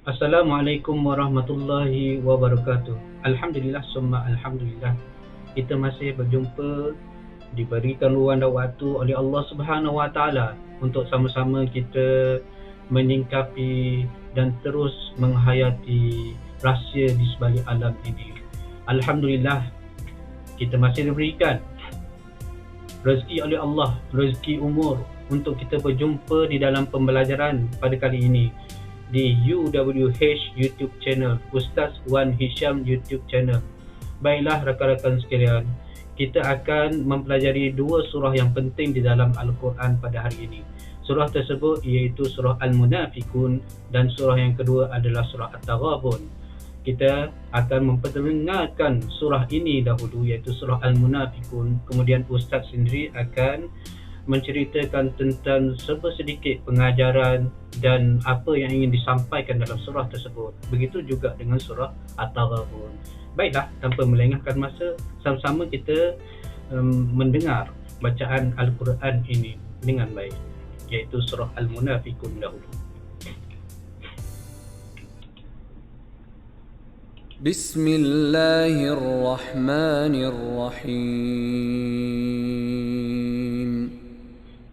Assalamualaikum warahmatullahi wabarakatuh. Alhamdulillah summa alhamdulillah. Kita masih berjumpa, diberikan ruang dan waktu oleh Allah Subhanahu Wa Taala untuk sama-sama kita menyingkapi dan terus menghayati rahsia di sebalik alam ini. Alhamdulillah, kita masih diberikan rezeki oleh Allah, rezeki umur untuk kita berjumpa di dalam pembelajaran pada kali ini di UWH YouTube channel, Ustaz Wan Hisham YouTube channel. Baiklah rakan-rakan sekalian, kita akan mempelajari dua surah yang penting di dalam Al-Quran pada hari ini. Surah tersebut iaitu surah Al-Munafiqun dan surah yang kedua adalah surah At-Taghabun. Kita akan memperdengarkan surah ini dahulu iaitu surah Al-Munafiqun, kemudian Ustaz sendiri akan menceritakan tentang sedikit pengajaran dan apa yang ingin disampaikan dalam surah tersebut. Begitu juga dengan surah At-Taghabun. Baiklah, tanpa melengahkan masa, sama-sama kita mendengar bacaan Al-Quran ini dengan baik, iaitu surah Al-Munafiqun dahulu. Bismillahirrahmanirrahim.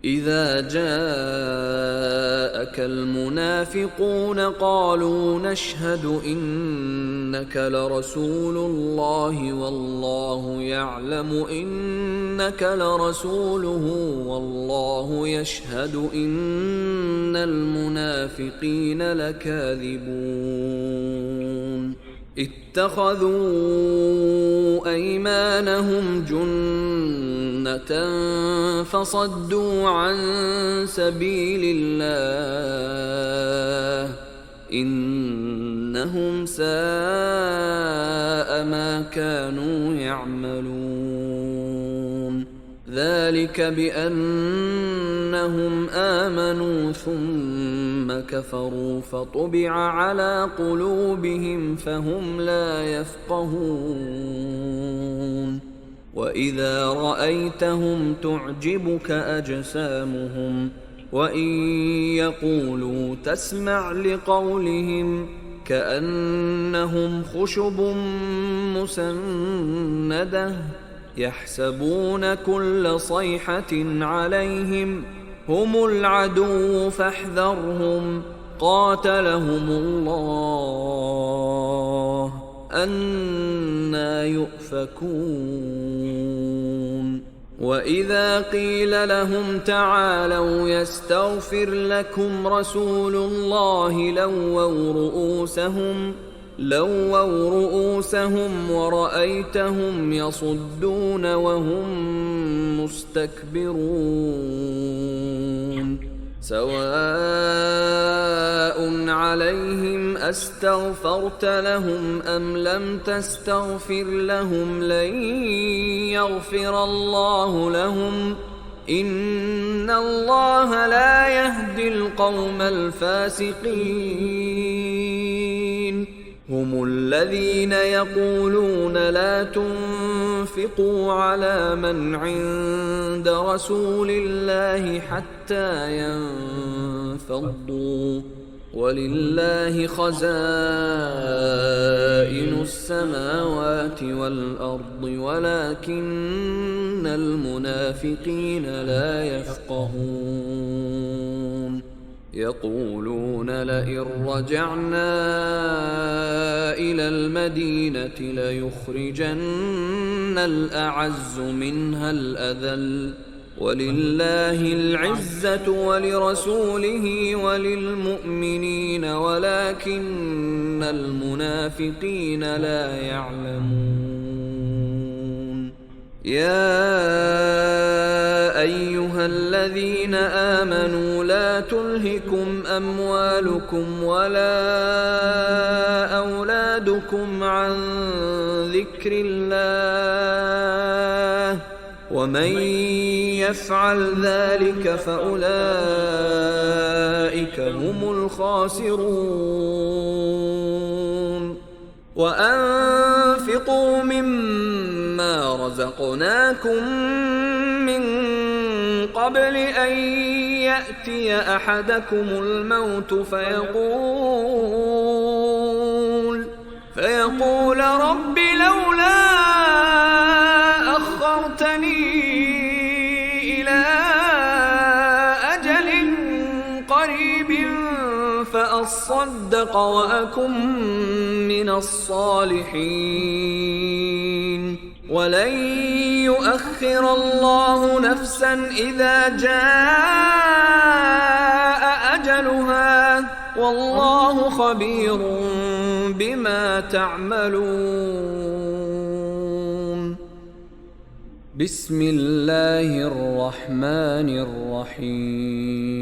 إذا جاءك المنافقون قالوا نشهد إنك لرسول الله والله يعلم إنك لرسوله والله يشهد إن المنافقين لكاذبون اتخذوا أيمانهم جنة فصدوا عن سبيل الله إنهم ساء ما كانوا يعملون ذلك بأنهم آمنوا ثم كفروا فطبع على قلوبهم فهم لا يفقهون وإذا رأيتهم تعجبك أجسامهم وإن يقولوا تسمع لقولهم كأنهم خشب مسندة يحسبون كل صيحة عليهم هم العدو فاحذرهم قاتلهم الله أنى يؤفكون وإذا قيل لهم تعالوا يستغفر لكم رسول الله لووا رؤوسهم ورأيتهم يصدون وهم مستكبرون سواء عليهم أستغفرت لهم أم لم تستغفر لهم لن يغفر الله لهم إن الله لا يهدي القوم الفاسقين هم الذين يقولون لا تنفقوا على من عند رسول الله حتى ينفضوا ولله خزائن السماوات والأرض ولكن المنافقين لا يفقهون يقولون لئن رجعنا إلى المدينة ليخرجن الأعز منها الأذل ولله العزة ولرسوله وللمؤمنين ولكن المنافقين لا يعلمون يا أيها الذين آمنوا لا تلهكم أموالكم ولا أولادكم عن ذكر الله ومن يفعل ذلك فأولئك هم الخاسرون وأنفقوا مما رزقناكم من قبل أن يأتي أحدكم الموت فيقول رب لولا أخرتني إلى أجل قريب فأصدق وأكن من الصالحين ولن يؤخر الله نفسا إذا جاء أجلها والله خبير بما تعملون بسم الله الرحمن الرحيم.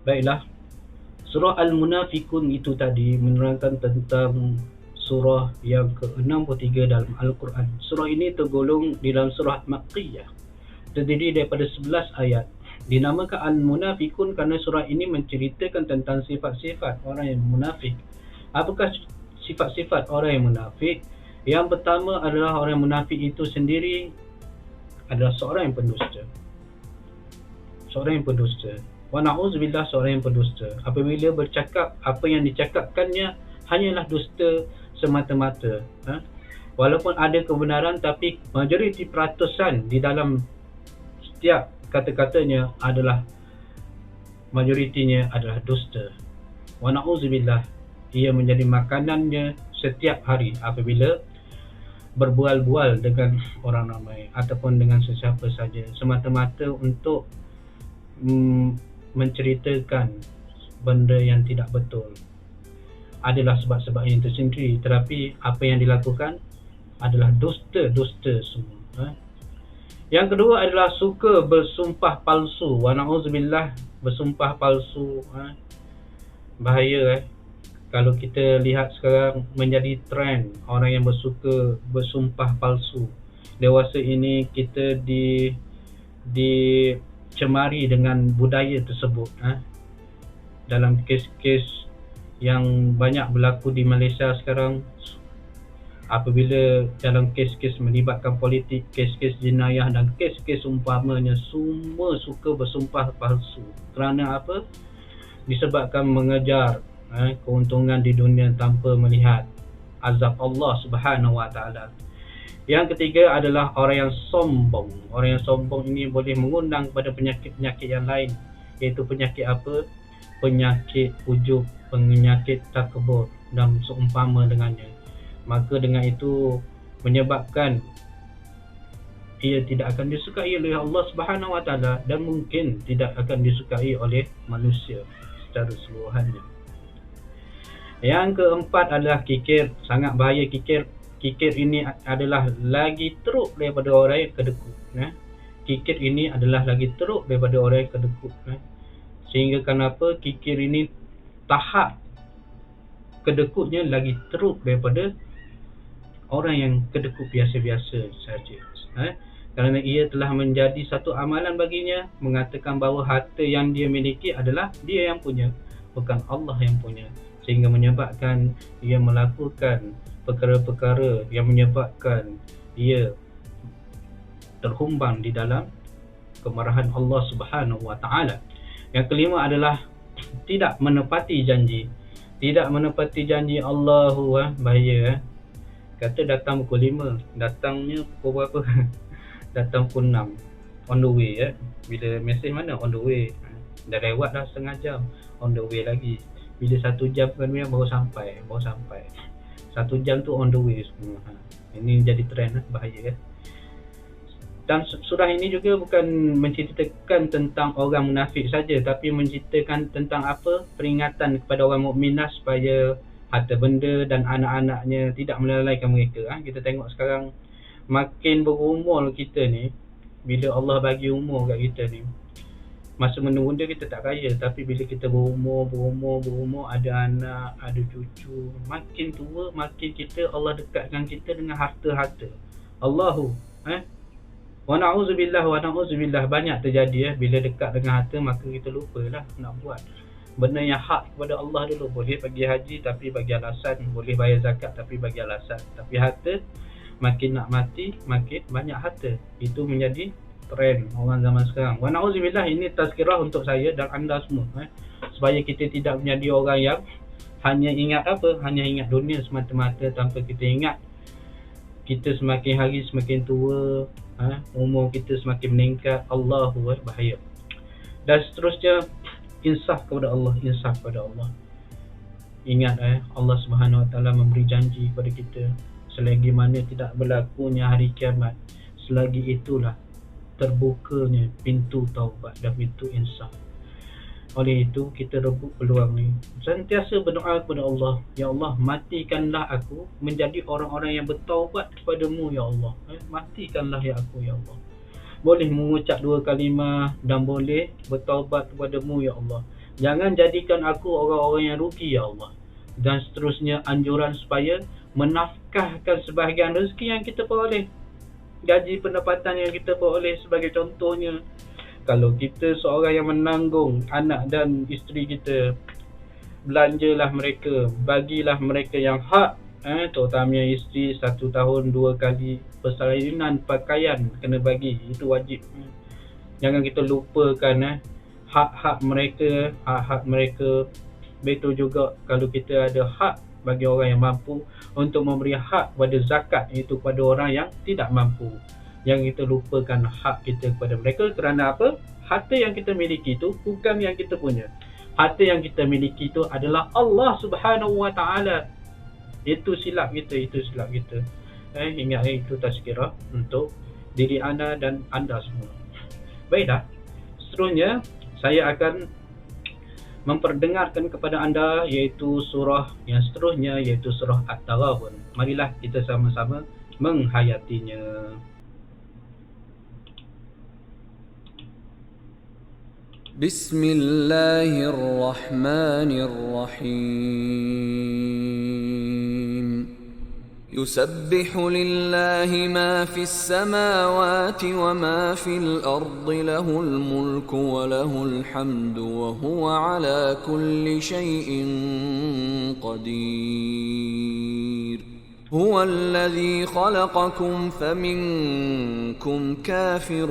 Baiklah, surah Al-Munafikun itu tadi menerangkan tentang surah yang ke-63 dalam Al-Quran. Surah ini tergolong di dalam surah Makkiyah, terdiri daripada 11 ayat. Dinamakan Al-Munafikun kerana surah ini menceritakan tentang sifat-sifat orang yang munafik. Apakah sifat-sifat orang yang munafik? Yang pertama adalah orang yang munafik itu sendiri adalah seorang yang pendusta. Seorang yang pendusta. Wa na'udzubillah, seorang yang pendusta. Apabila bercakap, apa yang dicakapkannya hanyalah dusta semata-mata. Walaupun ada kebenaran, tapi majoriti peratusan di dalam setiap kata-katanya adalah majoritinya adalah dusta. Wa na'udzubillah, ia menjadi makanannya setiap hari apabila berbual-bual dengan orang ramai ataupun dengan sesiapa saja, semata-mata untuk menceritakan benda yang tidak betul. Adalah sebab-sebab yang tersendiri, tetapi apa yang dilakukan adalah dusta-dusta semua. Yang kedua adalah suka bersumpah palsu. Wa na'udzubillah, bersumpah palsu. Bahaya. Kalau kita lihat sekarang menjadi trend orang yang bersuka bersumpah palsu. Dewasa ini kita dicemari dengan budaya tersebut. Dalam kes-kes yang banyak berlaku di Malaysia sekarang, apabila dalam kes-kes melibatkan politik, kes-kes jenayah dan kes-kes umpamanya, semua suka bersumpah palsu. Kerana apa? Disebabkan mengejar keuntungan di dunia tanpa melihat azab Allah Subhanahu Wa Taala. Yang ketiga adalah orang yang sombong. Orang yang sombong ini boleh mengundang kepada penyakit-penyakit yang lain, iaitu penyakit apa? Penyakit ujub, penyakit takabur dan seumpama dengannya. Maka dengan itu menyebabkan ia tidak akan disukai oleh Allah Subhanahu Wa Taala dan mungkin tidak akan disukai oleh manusia secara keseluruhannya. Yang keempat adalah kikir. Sangat bahaya kikir. Kikir ini adalah lagi teruk daripada orang yang kedekut. Kikir ini adalah lagi teruk daripada orang yang kedekut. Sehingga kenapa kikir ini tahap kedekutnya lagi teruk daripada orang yang kedekut biasa-biasa saja. Kerana ia telah menjadi satu amalan baginya, mengatakan bahawa harta yang dia miliki adalah dia yang punya, bukan Allah yang punya. Sehingga menyebabkan ia melakukan perkara-perkara yang menyebabkan ia terhumbang di dalam kemarahan Allah Subhanahu Wa Taala. Yang kelima adalah tidak menepati janji. Tidak menepati janji Allahu, bahaya. Kata datang pukul 5, datangnya pukul berapa? Datang pukul 6, on the way. Bila mesej mana? On the way. Dah lewat dah setengah jam, on the way lagi. Bila 1 jam kan baru sampai. 1 jam tu on the way semua. Ini jadi trend, bahaya. Dan surah ini juga bukan menceritakan tentang orang munafik saja, tapi menceritakan tentang apa? Peringatan kepada orang mukminah supaya harta benda dan anak-anaknya tidak melalaikan mereka. Kita tengok sekarang makin berumur kita ni, bila Allah bagi umur kat kita ni, masa muda kita tak kaya, tapi bila kita berumur, ada anak, ada cucu, makin tua makin kita Allah dekatkan kita dengan harta-harta. Allahu wa na'udzubillah banyak terjadi bila dekat dengan harta, maka kita lupalah nak buat benda yang hak kepada Allah dulu. Boleh pergi haji tapi bagi alasan, boleh bayar zakat tapi bagi alasan. Tapi harta, makin nak mati makin banyak harta. Itu menjadi trend orang zaman sekarang. Wa na'udzubillah, ini tazkirah untuk saya dan anda semua, supaya kita tidak menjadi orang yang hanya ingat apa? Hanya ingat dunia semata-mata tanpa kita ingat kita semakin hari semakin tua, umur kita semakin meningkat. Allahu bahaya. Dan seterusnya, insaf kepada Allah, insaf kepada Allah. Ingat Allah Subhanahu Wa Taala memberi janji kepada kita, selagi mana tidak berlakunya hari kiamat, selagi itulah terbukanya pintu taubat dan pintu insaf. Oleh itu kita rebut peluang ni, sentiasa berdoa kepada Allah, ya Allah, matikanlah aku menjadi orang-orang yang bertaubat kepadamu ya Allah. Matikanlah ya aku ya Allah. Boleh mengucap 2 kalimah dan boleh bertaubat kepadamu ya Allah. Jangan jadikan aku orang-orang yang rugi ya Allah. Dan seterusnya, anjuran supaya menafkahkan sebahagian rezeki yang kita peroleh, gaji pendapatan yang kita peroleh. Sebagai contohnya, kalau kita seorang yang menanggung anak dan isteri kita, belanjalah mereka, bagilah mereka yang hak, terutamanya isteri 1 tahun 2 kali persalinan pakaian kena bagi, itu wajib. Jangan kita lupakan hak-hak mereka, hak-hak mereka. Betul juga kalau kita ada hak bagi orang yang mampu untuk memberi hak pada zakat, iaitu kepada orang yang tidak mampu. Yang kita lupakan hak kita kepada mereka. Kerana apa? Harta yang kita miliki itu bukan yang kita punya. Harta yang kita miliki itu adalah Allah Subhanahu Wa Taala. Itu silap kita, itu silap kita. Ingat, itu tazkirah untuk diri anda dan anda semua. Baiklah, seterusnya saya akan memperdengarkan kepada anda iaitu surah yang seterusnya, iaitu surah At-Taghabun. Marilah kita sama-sama menghayatinya. Bismillahirrahmanirrahim. يسبح لله ما في السماوات وما في الأرض له الملك وله الحمد وهو على كل شيء قدير هو الذي خلقكم فمنكم كافر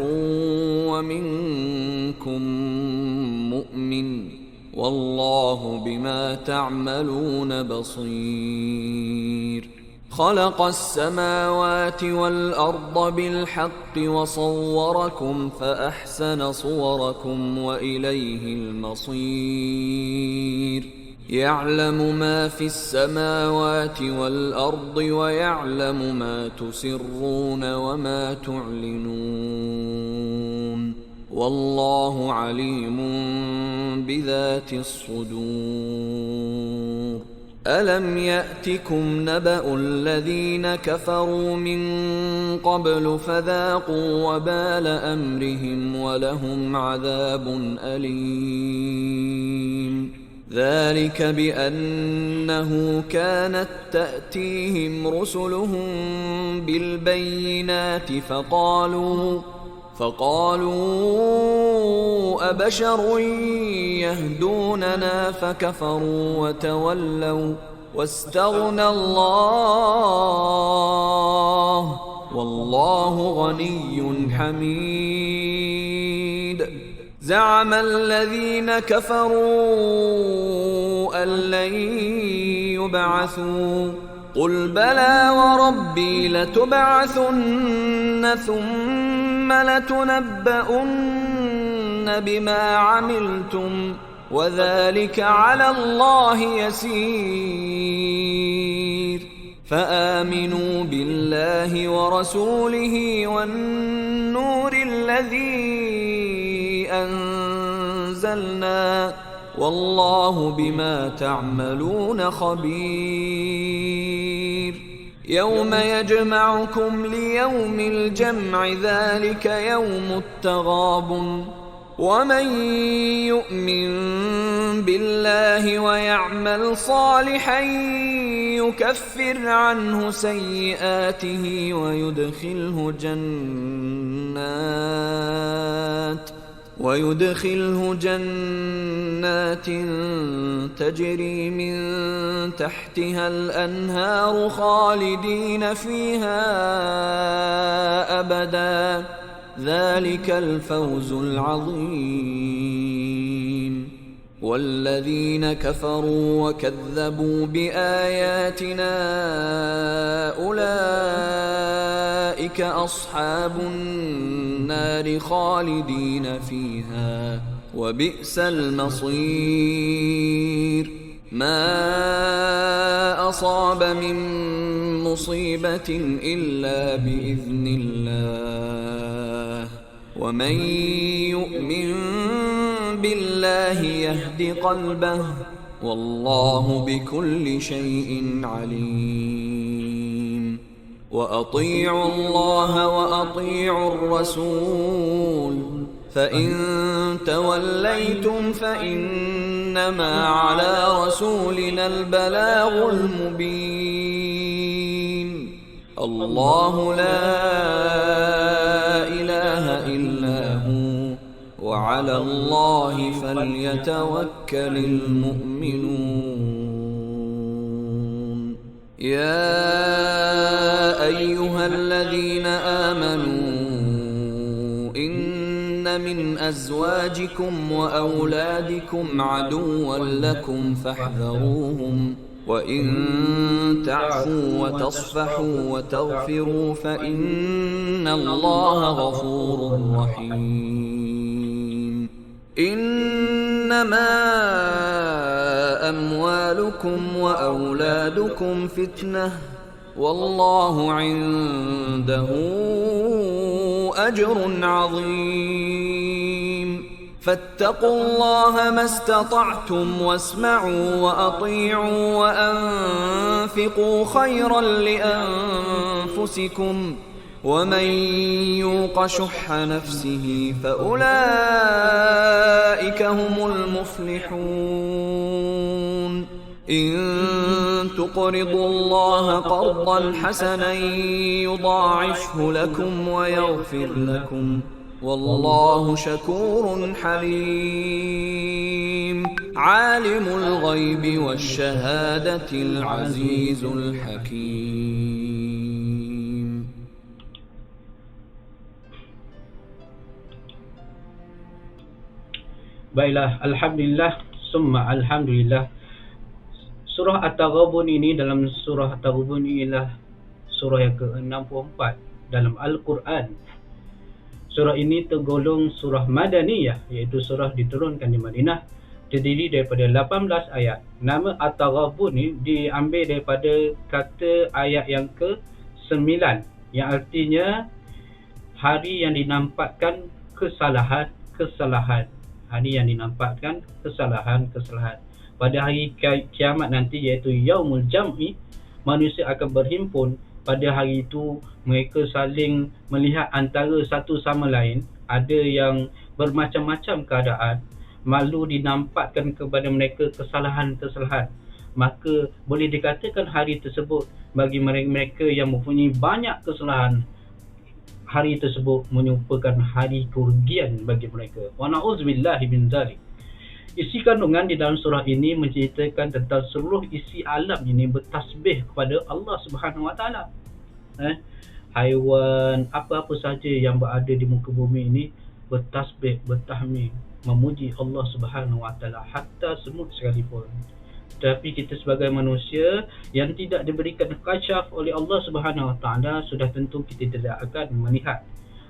ومنكم مؤمن والله بما تعملون بصير خلق السماوات والأرض بالحق وصوركم فأحسن صوركم وإليه المصير يعلم ما في السماوات والأرض ويعلم ما تسرون وما تعلنون والله عليم بذات الصدور ألم يأتكم نبأ الذين كفروا من قبل فذاقوا وبال أمرهم ولهم عذاب أليم ذلك بأنه كانت تأتيهم رسلهم بالبينات فقالوا أبشر يهدوننا فكفروا وتولوا واستغنى الله والله غني حميد زعم الذين كفروا أن لن يبعثوا قل بلى وربي لتبعثن ثم لتنبؤن بما عملتم وذلك على الله يسير فآمنوا بالله ورسوله والنور الذي أنزلنا والله بما تعملون خبير يوم يجمعكم ليوم الجمع ذلك يوم التغابن ومن يؤمن بالله ويعمل صالحا يكفر عنه سيئاته ويدخله جنات تجري من تحتها الأنهار خالدين فيها أبدا ذلك الفوز العظيم والذين كفروا وكذبوا بآياتنا أولئك أصحاب النار خالدين فيها وبئس المصير ما أصاب من مصيبة إلا بإذن الله ومن يؤمن بالله يهد قلبه والله بكل شيء عليم وأطيعوا الله وأطيعوا الرسول فإن توليتم فإنما على رسولنا البلاغ المبين الله لا إله إلا هو وعلى الله فليتوكل المؤمنون يا أيها الذين آمنوا إن من أزواجكم وأولادكم عدوا لكم فاحذروهم وإن تعفوا وتصفحوا وتغفروا فإن الله غفور رحيم إنما أموالكم وأولادكم فتنة والله عنده أجر عظيم فاتقوا الله ما استطعتم واسمعوا وأطيعوا وأنفقوا خيرا لأنفسكم ومن يوق شح نفسه فأولئك هم المفلحون إن تقرضوا الله قرضا حسنا يضاعفه لكم ويغفر لكم والله شكور حليم عالم الغيب والشهادة العزيز الحكيم. Baiklah, Alhamdulillah, summa Alhamdulillah. Surah At-Taghabun ini dalam surah At-Taghabun ialah surah yang ke-64 dalam Al-Quran. Surah ini tergolong surah Madaniyah, iaitu surah diturunkan di Madinah, terdiri daripada 18 ayat. Nama At-Taghabun ini diambil daripada kata ayat yang ke-9, yang artinya hari yang dinampakkan kesalahan. Hari yang dinampakkan kesalahan. Pada hari kiamat nanti, iaitu Yaumul Jam'i, manusia akan berhimpun. Pada hari itu mereka saling melihat antara satu sama lain. Ada yang bermacam-macam keadaan, malu dinampakkan kepada mereka kesalahan. Maka boleh dikatakan hari tersebut bagi mereka yang mempunyai banyak kesalahan, hari tersebut merupakan hari kerugian bagi mereka. Wa na'udzubillahi min dzalik. Isi kandungan di dalam surah ini menceritakan tentang seluruh isi alam ini bertasbih kepada Allah Subhanahu Wa Taala. Haiwan, apa-apa saja yang berada di muka bumi ini bertasbih, bertahmid, memuji Allah Subhanahu Wa Taala, hatta semut sekalipun. Tapi kita sebagai manusia yang tidak diberikan kasyaf oleh Allah Subhanahu Wa Taala, sudah tentu kita tidak akan melihat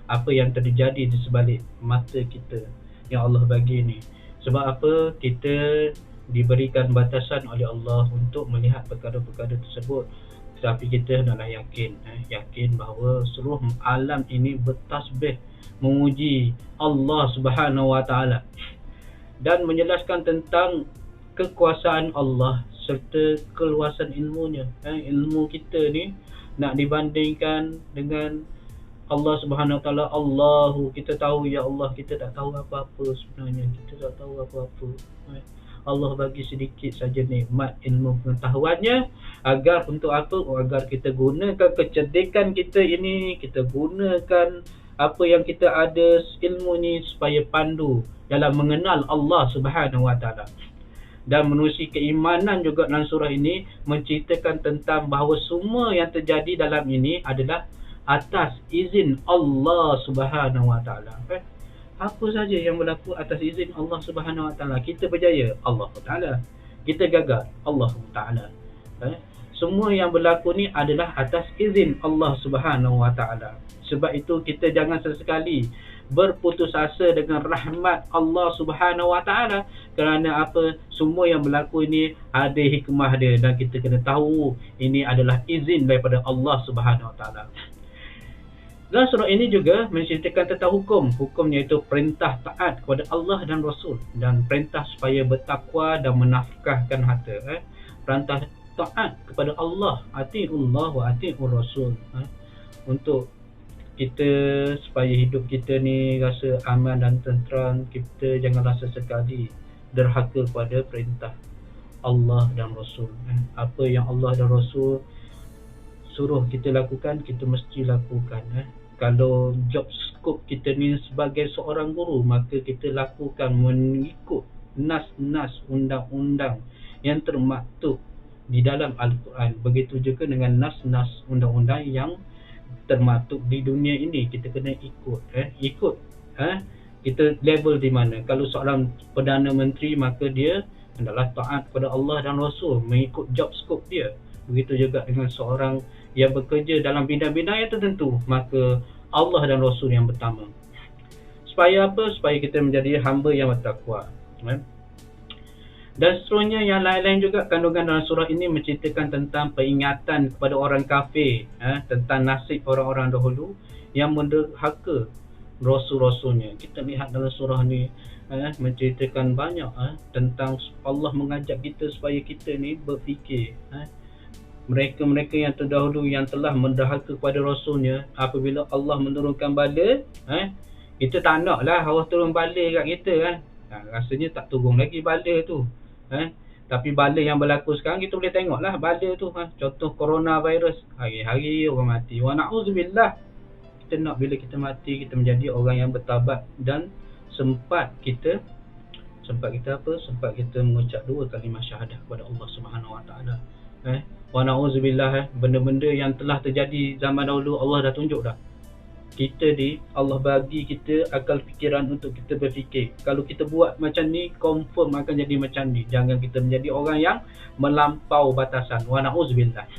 apa yang terjadi di sebalik mata kita yang Allah bagi ni. Sebab apa? Kita diberikan batasan oleh Allah untuk melihat perkara-perkara tersebut. Tetapi kita hendaklah yakin bahawa seluruh alam ini bertasbih memuji Allah Subhanahu Wa Taala dan menjelaskan tentang kekuasaan Allah serta keluasan ilmunya. Ilmu kita ni nak dibandingkan dengan Allah Subhanahu Wa Taala. Allahu, kita tahu ya Allah, kita tak tahu apa-apa sebenarnya. Kita tak tahu apa-apa. Allah bagi sedikit saja nikmat ilmu pengetahuannya, agar untuk apa? Agar kita gunakan kecerdikan kita ini, kita gunakan apa yang kita ada ilmu ni supaya pandu dalam mengenal Allah Subhanahu Wa Taala. Dan menerusi keimanan juga dalam surah ini menceritakan tentang bahawa semua yang terjadi dalam ini adalah atas izin Allah Subhanahu Wa Taala. Apa saja yang berlaku atas izin Allah Subhanahu Wa Taala. Kita berjaya, Allah Taala. Kita gagal, Allah Taala. Semua yang berlaku ni adalah atas izin Allah Subhanahu Wa Taala. Sebab itu kita jangan sesekali berputus asa dengan rahmat Allah Subhanahu Wa Taala, kerana apa? Semua yang berlaku ini ada hikmah dia, dan kita kena tahu ini adalah izin daripada Allah Subhanahu Wa Taala. Dalam surah ini juga menceritakan tentang hukum iaitu perintah taat kepada Allah dan Rasul, dan perintah supaya bertakwa dan menafkahkan harta. Perintah taat kepada Allah, ati'ullah wa ati'ur Rasul, untuk kita supaya hidup kita ni rasa aman dan tenteram. Kita jangan rasa sekali derhaka kepada perintah Allah dan Rasul. Apa yang Allah dan Rasul suruh kita lakukan, kita mesti lakukan. Kalau job scope kita ni sebagai seorang guru, maka kita lakukan mengikut nas-nas undang-undang yang termaktub di dalam Al-Quran. Begitu juga dengan nas-nas undang-undang yang termaktub di dunia ini, kita kena ikut. Kita level di mana. Kalau seorang Perdana Menteri, maka dia adalah taat kepada Allah dan Rasul, mengikut job scope dia. Begitu juga dengan seorang yang bekerja dalam bidang-bidang yang tertentu, maka Allah dan Rasul yang pertama. Supaya apa? Supaya kita menjadi hamba yang bertakwa. Dan seterusnya yang lain-lain juga kandungan dalam surah ini menceritakan tentang peringatan kepada orang kafir, tentang nasib orang-orang dahulu yang menderhaka Rasul-Rasulnya. Kita lihat dalam surah ni menceritakan banyak tentang Allah mengajak kita supaya kita ni berfikir. Mereka-mereka yang terdahulu yang telah menderhaka kepada Rasulnya, apabila Allah menurunkan bala, kita tak nak lah Allah turun bala kat kita kan. Rasanya tak turun lagi bala tu. Tapi bala yang berlaku sekarang kita boleh tengok lah bala tu. Contoh coronavirus, hari-hari orang mati. Wa na'udzubillah. Kita nak bila kita mati, kita menjadi orang yang bertaubat, dan sempat kita mengucap 2 kalimah syahadah kepada Allah Subhanahu Wa Taala. Wa na'udzubillah, benda-benda yang telah terjadi zaman dahulu Allah dah tunjuk dah. Allah bagi kita akal fikiran untuk kita berfikir. Kalau kita buat macam ni, confirm akan jadi macam ni. Jangan kita menjadi orang yang melampau batasan. Wa na'udzubillah.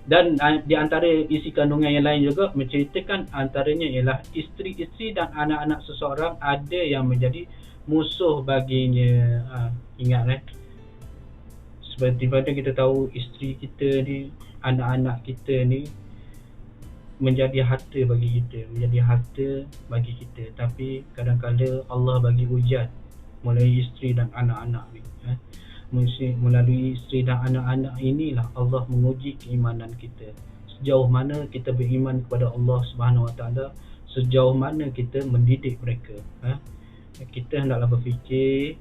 Dan di antara isi kandungan yang lain juga menceritakan antaranya ialah isteri-isteri dan anak-anak seseorang ada yang menjadi musuh baginya. Ingat seperti mana kita tahu isteri kita ni, anak-anak kita ni menjadi harta bagi kita, tapi kadang-kadang Allah bagi ujian melalui isteri dan anak-anak ni. Melalui isteri dan anak-anak inilah Allah menguji keimanan kita. Sejauh mana kita beriman kepada Allah Subhanahu Wa Taala, sejauh mana kita mendidik mereka. Kita hendaklah berfikir,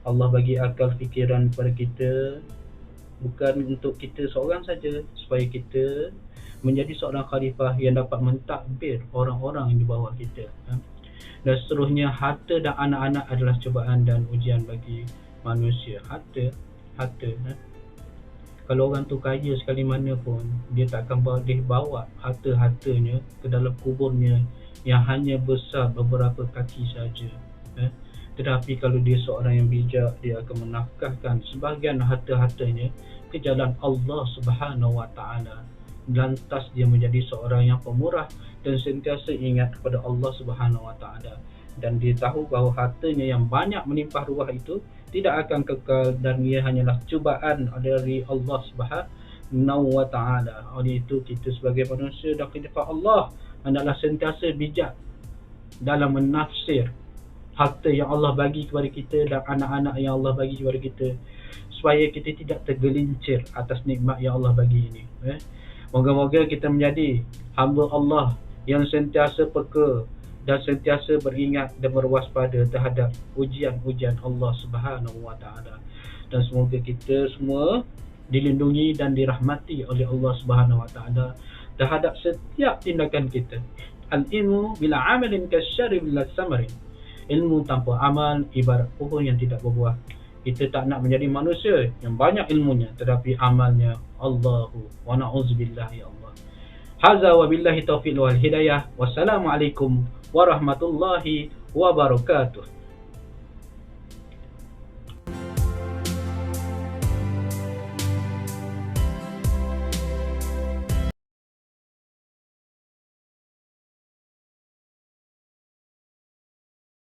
Allah bagi akal fikiran kepada kita bukan untuk kita seorang saja, supaya kita menjadi seorang khalifah yang dapat mentadbir orang-orang yang di bawah kita. Dan seterusnya, harta dan anak-anak adalah cubaan dan ujian bagi manusia. Harta. Kalau orang tu kaya sekali mana pun, dia takkan boleh bawa harta-hartanya ke dalam kuburnya yang hanya besar beberapa kaki saja. Tetapi kalau dia seorang yang bijak, dia akan menafkahkan sebahagian harta-hartanya ke jalan Allah Subhanahu Wa Taala. Lantas dia menjadi seorang yang pemurah dan sentiasa ingat kepada Allah Subhanahu Wa Taala. Dan dia tahu bahawa hartanya yang banyak melimpah ruah itu tidak akan kekal, dan ia hanyalah cubaan dari Allah Subhanahu Wa Taala. Oleh itu kita sebagai manusia dan khalifah Allah hendaklah sentiasa bijak dalam menafsir harta yang Allah bagi kepada kita dan anak-anak yang Allah bagi kepada kita, supaya kita tidak tergelincir atas nikmat yang Allah bagi ini. Moga-moga kita menjadi hamba Allah yang sentiasa peka dan sentiasa beringat dan berwaspada terhadap ujian-ujian Allah Subhanahu Wa Taala. Dan semoga kita semua dilindungi dan dirahmati oleh Allah Subhanahu Wa Taala terhadap setiap tindakan kita. Al-ilmu bila amalin kasyari bila samarin. Ilmu tanpa amal ibarat pohon yang tidak berbuah. Kita tak nak menjadi manusia yang banyak ilmunya tetapi amalnya Allahu wa na'udzubillah ya Allah. Hadza wa billahi taufiq wal hidayah. Wassalamualaikum warahmatullahi wabarakatuh.